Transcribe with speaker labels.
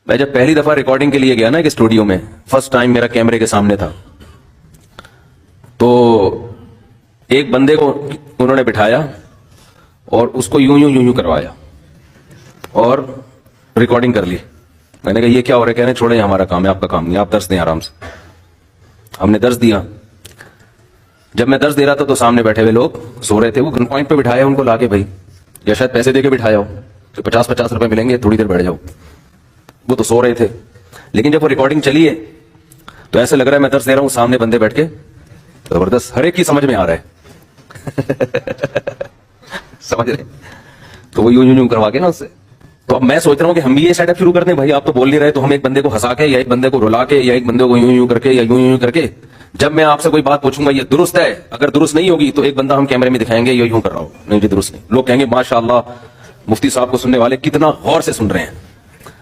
Speaker 1: मैं जब पहली दफा रिकॉर्डिंग के लिए गया ना एक स्टूडियो में, फर्स्ट टाइम मेरा कैमरे के सामने था, तो एक बंदे को उन्होंने बिठाया और उसको यूं यूं यूं यूं करवाया और रिकॉर्डिंग कर ली। मैंने कहा ये क्या हो रहा है? कह रहे छोड़े, हमारा काम है, आपका काम नहीं, आप दर्श दें आराम से। हमने दर्श दिया। जब मैं दर्श दे रहा था तो सामने बैठे हुए लोग सो रहे थे। वो गन पॉइंट पे बिठाया उनको लाके, भाई, या शायद पैसे देके बिठाया हो, तो 50-50 रुपए मिलेंगे, थोड़ी देर बैठ जाओ। वो तो सो रहे थे। लेकिन जब वो रिकॉर्डिंग चली है तो ऐसे लग रहा है मैं दर्श दे रहा हूं, सामने बंदे बैठ के, जबरदस्त, हर एक की समझ में आ रहा है। समझ रहे? तो वो यूं यूं यूं करवा के ना उससे। तो अब मैं सोच रहा हूं कि हम भी ये सेटअप शुरू कर दें। भाई आप तो बोल नहीं रहे, तो हम एक बंदे को हंसा के या एक बंदे को रुला के या एक बंदे को यूं यूं करके या यूं यूं करके, जब मैं आपसे कोई बात पूछूंगा ये दुरुस्त है, अगर दुरुस्त नहीं होगी तो एक बंदा हम कैमरे में दिखाएंगे ये यूं कर रहा हूं, नहीं जी दुरुस्त नहीं। लोग कहेंगे माशाअल्लाह मुफ्ती साहब को सुनने वाले कितना गौर से सुन रहे हैं।